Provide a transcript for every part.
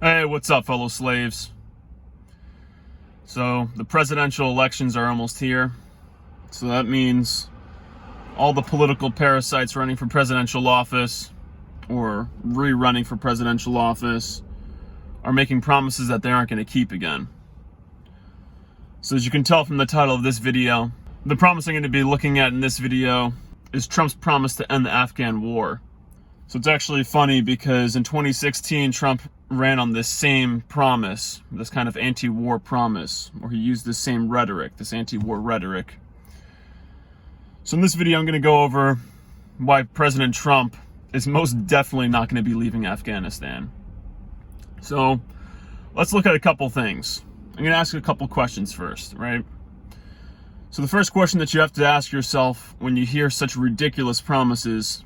Hey, what's up, fellow slaves? So, the presidential elections are almost here. So that means all the political parasites running for presidential office or rerunning for presidential office are making promises that they aren't going to keep again. So as you can tell from the title of this video, the promise I'm going to be looking at in this video is Trump's promise to end the Afghan war. So it's actually funny because in 2016, Trump ran on this same promise, this kind of anti-war promise, where he used this same rhetoric, this anti-war rhetoric. So in this video, I'm going to go over why President Trump is most definitely not going to be leaving Afghanistan. So let's look at a couple things. I'm going to ask you a couple questions first, right? So the first question that you have to ask yourself when you hear such ridiculous promises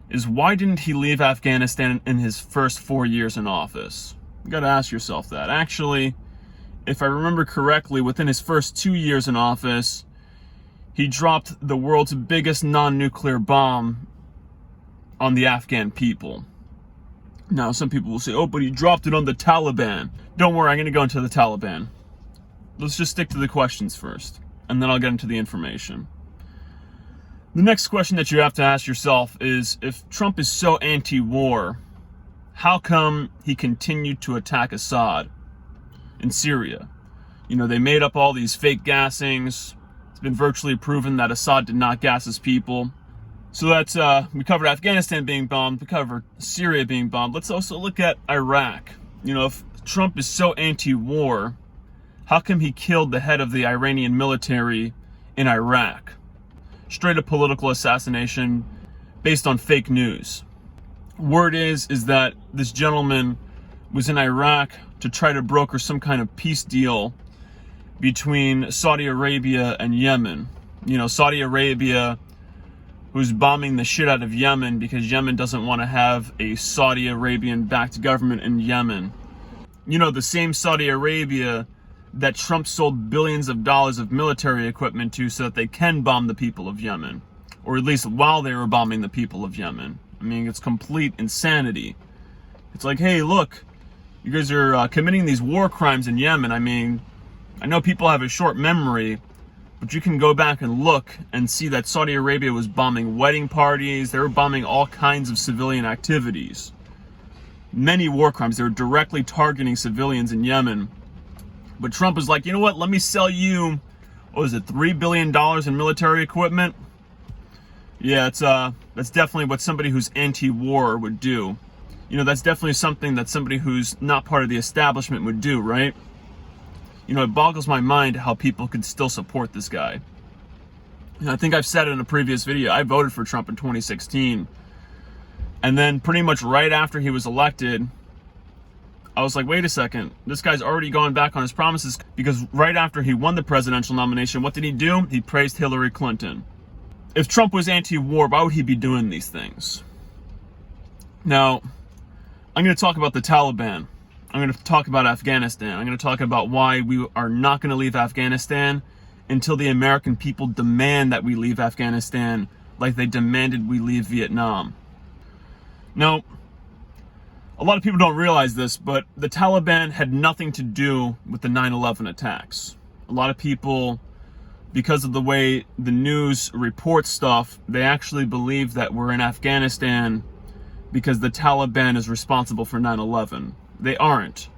is, why didn't he leave Afghanistan in his first 4 years in office? You got to ask yourself that. Actually, if I remember correctly, within his first 2 years in office, he dropped the world's biggest non-nuclear bomb on the Afghan people. Now, some people will say, oh, but he dropped it on the Taliban. Don't worry, I'm going to go into the Taliban. Let's just stick to the questions first, and then I'll get into the information. The next question that you have to ask yourself is, if Trump is so anti-war, how come he continued to attack Assad in Syria? You know, they made up all these fake gassings. It's been virtually proven that Assad did not gas his people. So that's, we covered Afghanistan being bombed, we covered Syria being bombed. Let's also look at Iraq. You know, if Trump is so anti-war, how come he killed the head of the Iranian military in Iraq? Straight up political assassination based on fake news. Word is that this gentleman was in Iraq to try to broker some kind of peace deal between Saudi Arabia and Yemen. You know, Saudi Arabia who's bombing the shit out of Yemen because Yemen doesn't want to have a Saudi Arabian-backed government in Yemen. You know, the same Saudi Arabia that Trump sold billions of dollars of military equipment to so that they can bomb the people of Yemen. Or at least while they were bombing the people of Yemen. I mean, it's complete insanity. It's like, hey, look, you guys are committing these war crimes in Yemen. I mean, I know people have a short memory, but you can go back and look and see that Saudi Arabia was bombing wedding parties. They were bombing all kinds of civilian activities. Many war crimes. They were directly targeting civilians in Yemen. But Trump is like, you know what, let me sell you, what was it, $3 billion in military equipment? Yeah, that's definitely what somebody who's anti-war would do. You know, that's definitely something that somebody who's not part of the establishment would do, right? You know, it boggles my mind how people could still support this guy. And I think I've said it in a previous video, I voted for Trump in 2016. And then pretty much right after he was elected, I was like, wait a second, this guy's already gone back on his promises, because right after he won the presidential nomination, what did he do? He praised Hillary Clinton. If Trump was anti-war, why would he be doing these things? Now, I'm going to talk about the Taliban. I'm going to talk about Afghanistan. I'm going to talk about why we are not going to leave Afghanistan until the American people demand that we leave Afghanistan like they demanded we leave Vietnam. Now, a lot of people don't realize this, but the Taliban had nothing to do with the 9/11 attacks. A lot of people, because of the way the news reports stuff, they actually believe that we're in Afghanistan because the Taliban is responsible for 9/11. They aren't.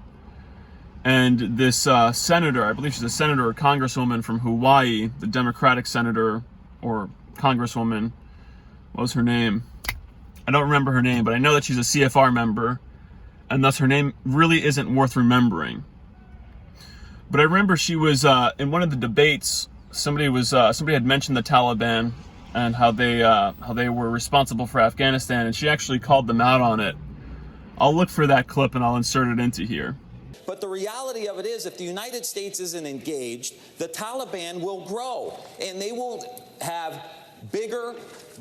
And this senator, I believe she's a senator or congresswoman from Hawaii, the Democratic senator or congresswoman, what was her name? I don't remember her name, but I know that she's a CFR member, and thus her name really isn't worth remembering. But I remember she was in one of the debates. Somebody had mentioned the Taliban and how they were responsible for Afghanistan, and she actually called them out on it. I'll look for that clip and I'll insert it into here. But the reality of it is, if the United States isn't engaged, the Taliban will grow, and they will have bigger,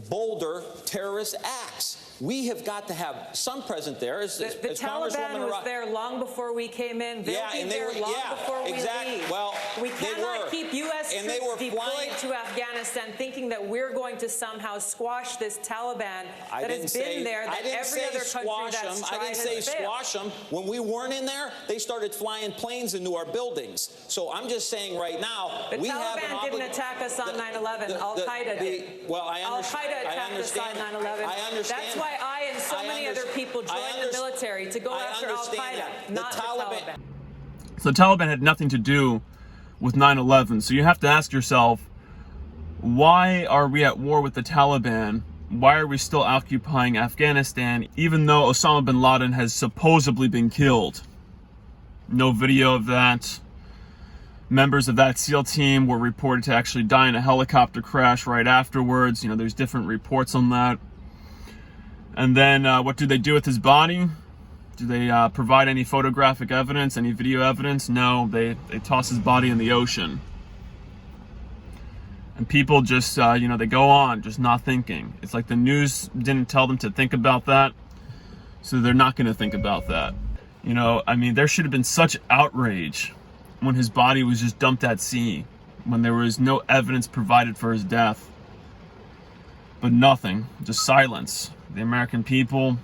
bolder terrorist acts. We have got to have some presence there. The Taliban was there long before we came in. They'll be there long before we leave. Well, we cannot keep U.S. troops deployed to Afghanistan thinking that we're going to somehow squash this Taliban that has been there, that every other country that's tried I didn't say squash them. When we weren't in there, they started flying planes into our buildings. So I'm just saying right now, the Taliban didn't attack us on 9/11. Al-Qaeda did. Well, I understand. Al-Qaeda attacked us on 9/11. I understand. That's why I and so many other people joined the military to go after Al-Qaeda, not the Taliban. So the Taliban had nothing to do with 9/11. So you have to ask yourself, why are we at war with the Taliban? Why are we still occupying Afghanistan, even though Osama bin Laden has supposedly been killed? No video of that. Members of that SEAL team were reported to actually die in a helicopter crash right afterwards. You know, there's different reports on that. And then what do they do with his body? Do they provide any photographic evidence, any video evidence? No, they toss his body in the ocean. And people just, you know, they go on, just not thinking. It's like the news didn't tell them to think about that, so they're not going to think about that. You know, I mean, there should have been such outrage when his body was just dumped at sea, when there was no evidence provided for his death. But nothing, just silence. The American people,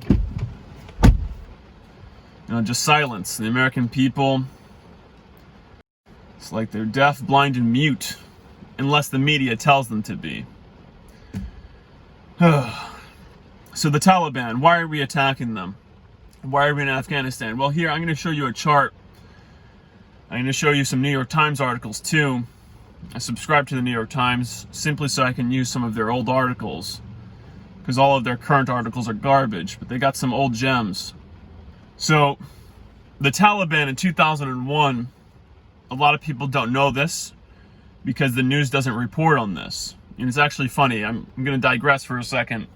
you know, just silence. The American people, it's like they're deaf, blind, and mute, unless the media tells them to be. So the Taliban, why are we attacking them? Why are we in Afghanistan? Well, here, I'm going to show you a chart. I'm going to show you some New York Times articles, too. I subscribe to the New York Times simply so I can use some of their old articles, because all of their current articles are garbage, but they got some old gems. So, the Taliban in 2001, a lot of people don't know this because the news doesn't report on this. And it's actually funny. I'm going to digress for a second.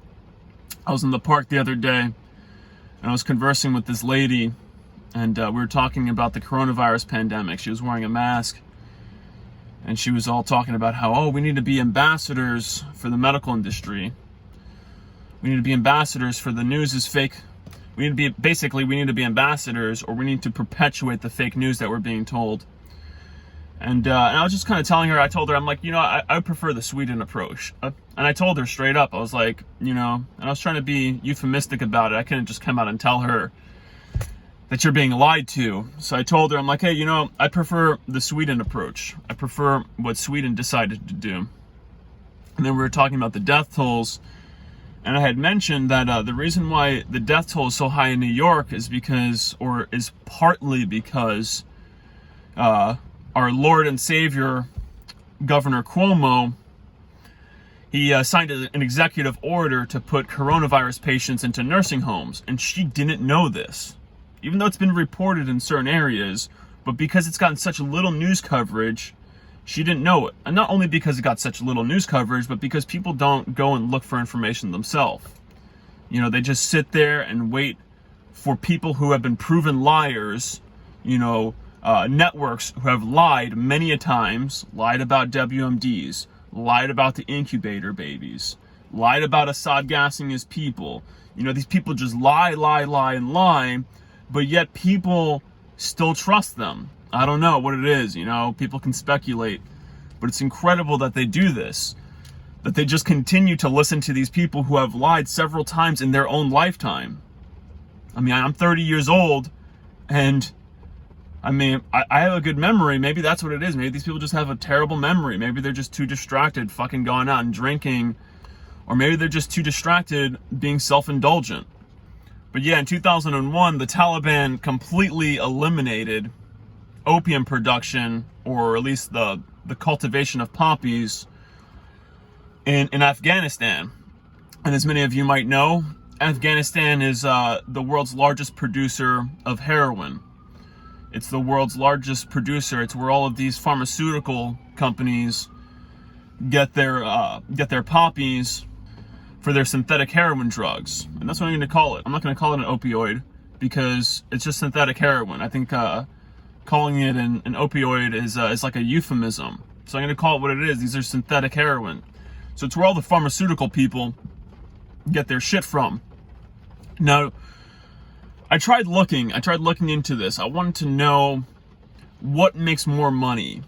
I was in the park the other day, and I was conversing with this lady, and we were talking about the coronavirus pandemic. She was wearing a mask, and she was all talking about how, oh, we need to be ambassadors for the medical industry. We need to be ambassadors for the news is fake. We need to be ambassadors, or we need to perpetuate the fake news that we're being told. And I was just kind of telling her, I told her, I'm like, you know, I prefer the Sweden approach. And I told her straight up, I was like, you know, and I was trying to be euphemistic about it. I couldn't just come out and tell her that you're being lied to. So I told her, I'm like, hey, you know, I prefer the Sweden approach. I prefer what Sweden decided to do. And then we were talking about the death tolls. And I had mentioned that the reason why the death toll is so high in New York is because, or is partly because, our Lord and Savior, Governor Cuomo, he signed an executive order to put coronavirus patients into nursing homes. And she didn't know this, even though it's been reported in certain areas. But because it's gotten such little news coverage, she didn't know it. And not only because it got such little news coverage, but because people don't go and look for information themselves. You know, they just sit there and wait for people who have been proven liars, you know, networks who have lied many a times, lied about WMDs, lied about the incubator babies, lied about Assad gassing his people. You know, these people just lie, and lie, but yet people still trust them. I don't know what it is, you know, people can speculate, but it's incredible that they do this, that they just continue to listen to these people who have lied several times in their own lifetime. I mean, I'm 30 years old, and I mean, I have a good memory. Maybe that's what it is. Maybe these people just have a terrible memory. Maybe they're just too distracted fucking going out and drinking, or maybe they're just too distracted being self-indulgent. But yeah, in 2001, the Taliban completely eliminated opium production, or at least the cultivation of poppies in Afghanistan. And as many of you might know, Afghanistan is the world's largest producer of heroin. It's the world's largest producer. It's where all of these pharmaceutical companies get their poppies for their synthetic heroin drugs. And that's what I'm going to call it. I'm not going to call it an opioid because it's just synthetic heroin. I think calling it an opioid is like a euphemism. So I'm going to call it what it is. These are synthetic heroin. So it's where all the pharmaceutical people get their shit from. Now, I tried looking into this. I wanted to know what makes more money,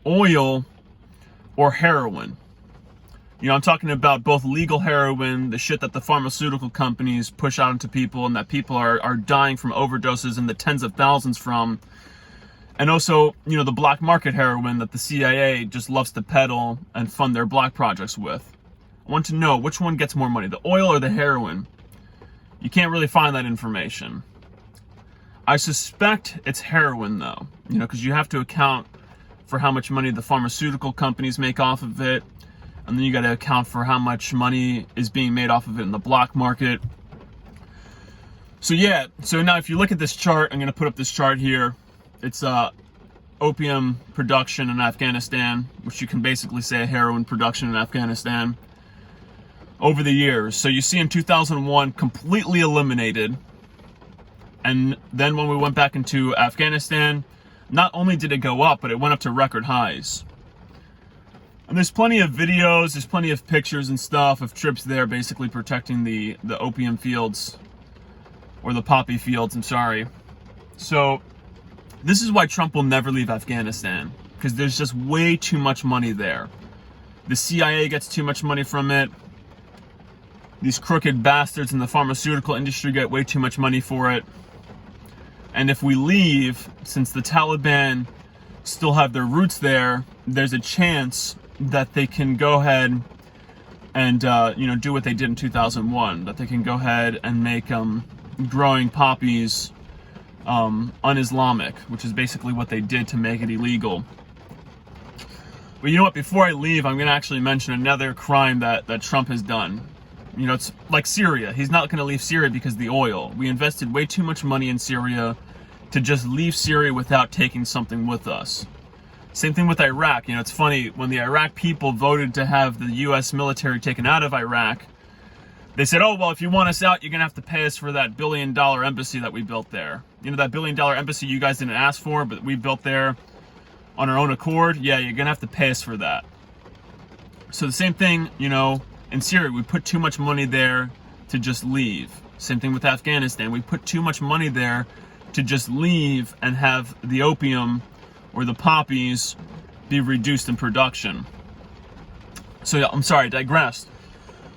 oil or heroin. You know, I'm talking about both legal heroin, the shit that the pharmaceutical companies push out into people and that people are dying from overdoses in the tens of thousands from. And also, you know, the black market heroin that the CIA just loves to peddle and fund their black projects with. I want to know which one gets more money, the oil or the heroin. You can't really find that information. I suspect it's heroin though, you know, because you have to account for how much money the pharmaceutical companies make off of it. And then you got to account for how much money is being made off of it in the black market. So yeah, so now if you look at this chart, I'm going to put up this chart here. It's opium production in Afghanistan, which you can basically say heroin production in Afghanistan over the years. So you see in 2001, completely eliminated. And then when we went back into Afghanistan, not only did it go up, but it went up to record highs. And there's plenty of videos, there's plenty of pictures and stuff of troops there basically protecting the opium fields, or the poppy fields, I'm sorry. So this is why Trump will never leave Afghanistan, because there's just way too much money there. The CIA gets too much money from it. These crooked bastards in the pharmaceutical industry get way too much money for it. And if we leave, since the Taliban still have their roots there, there's a chance that they can go ahead and you know, do what they did in 2001. That they can go ahead and make growing poppies un-Islamic, which is basically what they did to make it illegal. But you know what? Before I leave, I'm going to actually mention another crime that Trump has done. You know, it's like Syria. He's not going to leave Syria because of the oil. We invested way too much money in Syria to just leave Syria without taking something with us. Same thing with Iraq. You know, it's funny, when the Iraq people voted to have the U.S. military taken out of Iraq, they said, oh, well, if you want us out, you're going to have to pay us for that $1 billion embassy that we built there. You know, that $1 billion embassy you guys didn't ask for, but we built there on our own accord? Yeah, you're going to have to pay us for that. So the same thing, you know, in Syria, we put too much money there to just leave. Same thing with Afghanistan. We put too much money there to just leave and have the opium or the poppies be reduced in production. So yeah, I'm sorry, I digressed.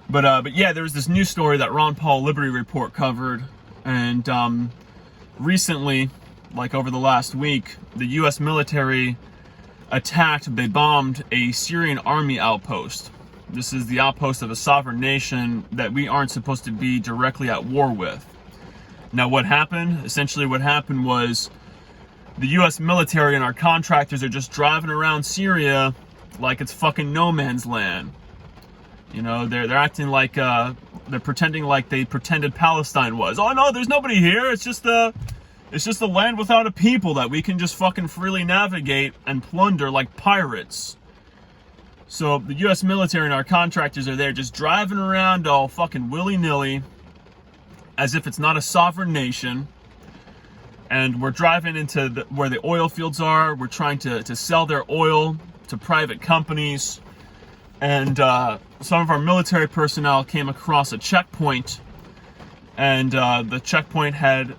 But yeah, there was this news story that Ron Paul Liberty Report covered, and recently, like over the last week, the U.S. military they bombed a Syrian army outpost. This is the outpost of a sovereign nation that we aren't supposed to be directly at war with. Now what happened? Essentially what happened was the U.S. military and our contractors are just driving around Syria like it's fucking no man's land. You know, they're acting like, they're pretending like they pretended Palestine was. Oh no, there's nobody here. It's just a land without a people that we can just fucking freely navigate and plunder like pirates. So the U.S. military and our contractors are there just driving around all fucking willy-nilly as if it's not a sovereign nation. And we're driving into where the oil fields are. We're trying to sell their oil to private companies. And some of our military personnel came across a checkpoint. And the checkpoint had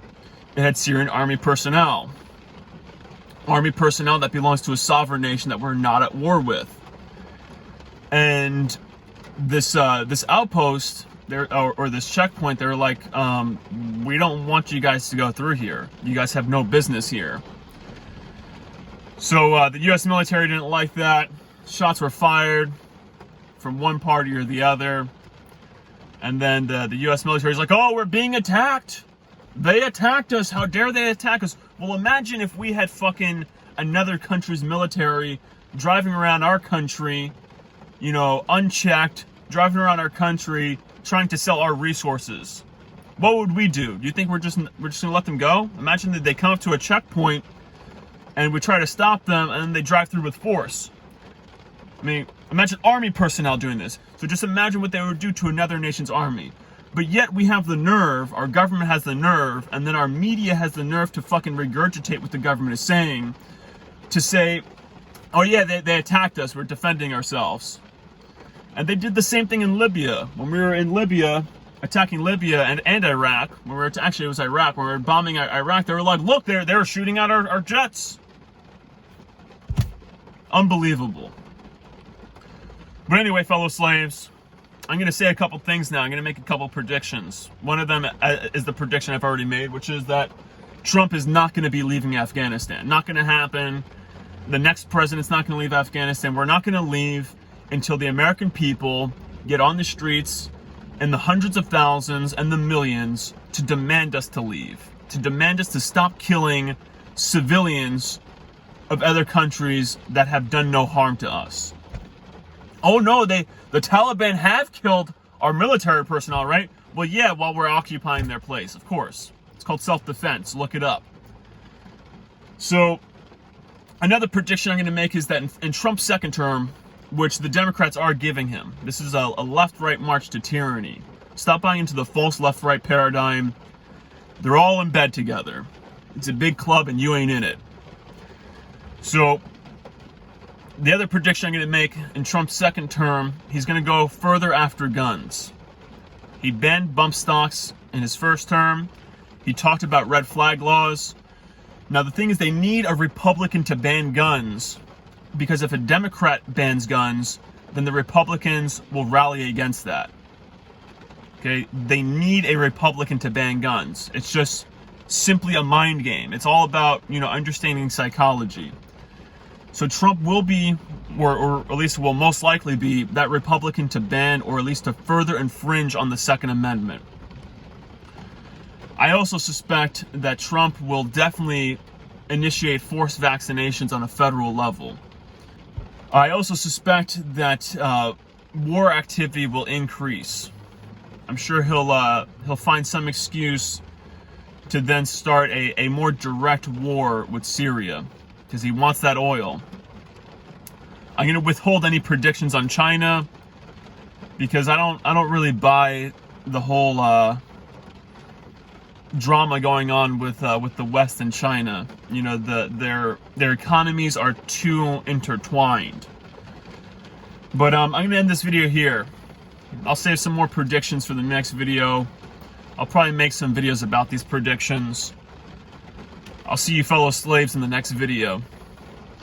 Syrian army personnel. Army personnel that belongs to a sovereign nation that we're not at war with. And this outpost, or this checkpoint, they're like, we don't want you guys to go through here. You guys have no business here. So the U.S. military didn't like that. Shots were fired from one party or the other. And then the U.S. military is like, oh, we're being attacked. They attacked us. How dare they attack us? Well, imagine if we had fucking another country's military driving around our country, you know, unchecked, driving around our country, trying to sell our resources. What would we do? Do you think we're just gonna let them go? Imagine that they come up to a checkpoint and we try to stop them and they drive through with force. I mean, imagine army personnel doing this. So just imagine what they would do to another nation's army. But yet we have the nerve, our government has the nerve, and then our media has the nerve to fucking regurgitate what the government is saying, to say, oh yeah, they attacked us, we're defending ourselves. And they did the same thing in Libya. When we were in Libya, attacking Libya and Iraq, when we were actually it was Iraq, when we were bombing Iraq, they were like, look, they're shooting at our jets. Unbelievable. But anyway, fellow slaves, I'm going to say a couple things now. I'm going to make a couple predictions. One of them is the prediction I've already made, which is that Trump is not going to be leaving Afghanistan. Not going to happen. The next president's not going to leave Afghanistan. We're not going to leave until the American people get on the streets in the hundreds of thousands and the millions to demand us to leave. To demand us to stop killing civilians of other countries that have done no harm to us. Oh no, the Taliban have killed our military personnel, right? Well, yeah, while we're occupying their place, of course. It's called self-defense. Look it up. So, another prediction I'm going to make is that in Trump's second term, which the Democrats are giving him, this is a left-right march to tyranny. Stop buying into the false left-right paradigm. They're all in bed together. It's a big club and you ain't in it. So, the other prediction I'm going to make in Trump's second term, he's going to go further after guns. He banned bump stocks in his first term. He talked about red flag laws. Now, the thing is, they need a Republican to ban guns, because if a Democrat bans guns, then the Republicans will rally against that. Okay? They need a Republican to ban guns. It's just simply a mind game. It's all about, understanding psychology. So Trump will be, or at least will most likely be, that Republican to ban or at least to further infringe on the Second Amendment. I also suspect that Trump will definitely initiate forced vaccinations on a federal level. I also suspect that war activity will increase. I'm sure he'll find some excuse to then start a more direct war with Syria, because he wants that oil. I'm going to withhold any predictions on China, because I don't really buy the whole drama going on with the West and China. Their economies are too intertwined. But I'm going to end this video here. I'll save some more predictions for the next video. I'll probably make some videos about these predictions. I'll see you fellow slaves in the next video.